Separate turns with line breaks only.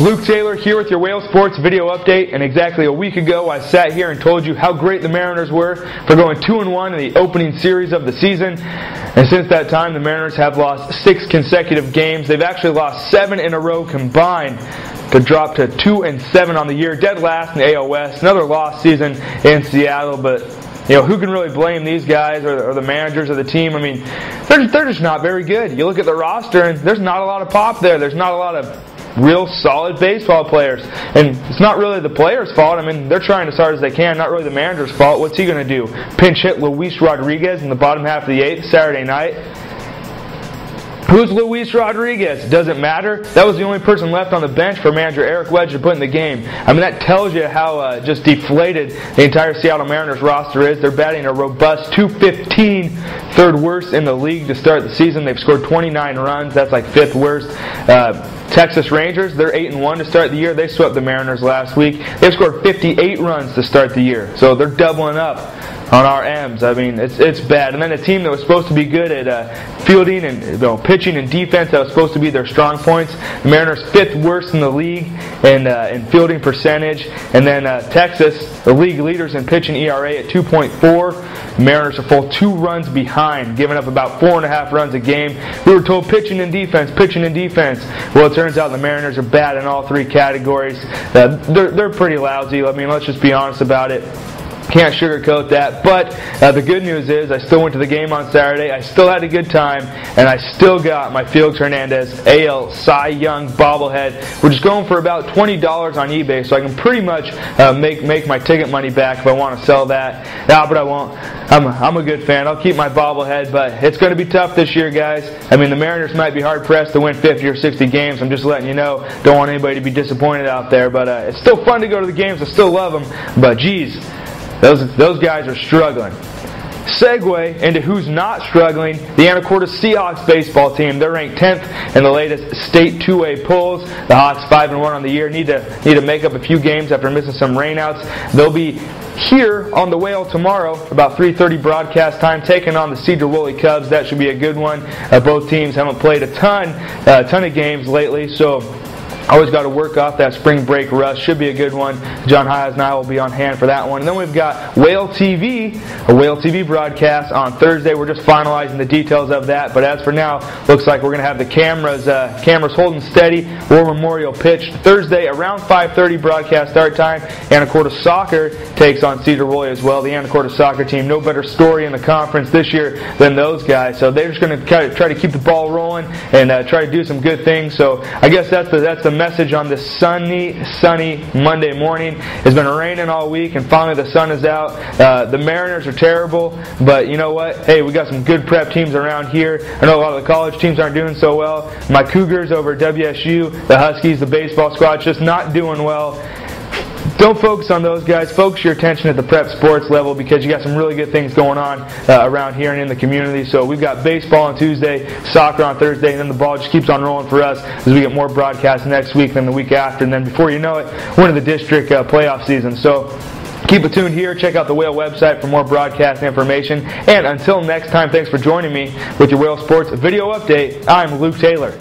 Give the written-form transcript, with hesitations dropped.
Luke Taylor here with your Whale Sports video update, and exactly a week ago I sat here and told you how great the Mariners were for going 2-1 in the opening series of the season. And since that time, the Mariners have lost 6 consecutive games. They've actually lost 7 in a row combined to drop to 2-7 on the year, dead last in the AL West. Another lost season in Seattle, but who can really blame these guys or the managers of the team? I mean, they're just not very good. You look at the roster, and there's not a lot of pop there. There's not a lot of real solid baseball players. And it's not really the players' fault. I mean, they're trying as hard as they can. Not really the manager's fault. What's he going to do? Pinch hit Luis Rodriguez in the bottom half of the 8th Saturday night? Who's Luis Rodriguez? Doesn't matter. That was the only person left on the bench for manager Eric Wedge to put in the game. I mean, that tells you how just deflated the entire Seattle Mariners roster is. They're batting a robust .215, third worst in the league to start the season. They've scored 29 runs. That's like 5th worst. Texas Rangers, they're 8-1 to start the year. They swept the Mariners last week. They've scored 58 runs to start the year. So they're doubling up on our M's. I mean, it's bad. And then a team that was supposed to be good at fielding and pitching and defense, that was supposed to be their strong points. The Mariners 5th worst in the league in fielding percentage. And then Texas, the league leaders in pitching ERA at 2.4. Mariners are full 2 runs behind, giving up about 4.5 runs a game. We were told pitching and defense, pitching and defense. Well, it turns out the Mariners are bad in all 3 categories. They're pretty lousy. I mean, let's just be honest about it. Can't sugarcoat that. But the good news is I still went to the game on Saturday. I still had a good time, and I still got my Felix Hernandez AL Cy Young bobblehead, which is going for about $20 on eBay, so I can pretty much make my ticket money back if I want to sell that. No, but I won't. I'm a good fan. I'll keep my bobblehead, but it's going to be tough this year, guys. I mean, the Mariners might be hard-pressed to win 50 or 60 games. I'm just letting you know. Don't want anybody to be disappointed out there, but it's still fun to go to the games. I still love them, but geez, those guys are struggling. Segue into who's not struggling, the Anacortes Seahawks baseball team. They're ranked 10th in the latest state 2A polls. The Hawks 5-1 on the year. Need to make up a few games after missing some rainouts. They'll be here on the Whale tomorrow, about 3:30 broadcast time, taking on the Cedar Woolley Cubs. That should be a good one. Both teams haven't played a ton of games lately, so always got to work off that spring break rust. Should be a good one. John Hyes and I will be on hand for that one. And then we've got Whale TV, a Whale TV broadcast on Thursday. We're just finalizing the details of that. But as for now, looks like we're going to have the cameras holding steady. War Memorial pitch Thursday around 5:30 broadcast start time. Anacortes Soccer takes on Cedar Woolley as well. The Anacortes Soccer team, no better story in the conference this year than those guys. So they're just going to try to keep the ball rolling and try to do some good things. So I guess that's the message on this sunny Monday morning. It's been raining all week, and finally the sun is out. The Mariners are terrible, but you know what? Hey, we got some good prep teams around here. I know a lot of the college teams aren't doing so well. My Cougars over at WSU, the Huskies, the baseball squad's just not doing well. Don't focus on those guys. Focus your attention at the prep sports level, because you got some really good things going on around here and in the community. So we've got baseball on Tuesday, soccer on Thursday, and then the ball just keeps on rolling for us as we get more broadcasts next week than the week after. And then before you know it, we're into the district playoff season. So keep it tuned here. Check out the Whale website for more broadcast information. And until next time, thanks for joining me with your Whale Sports video update. I'm Luke Taylor.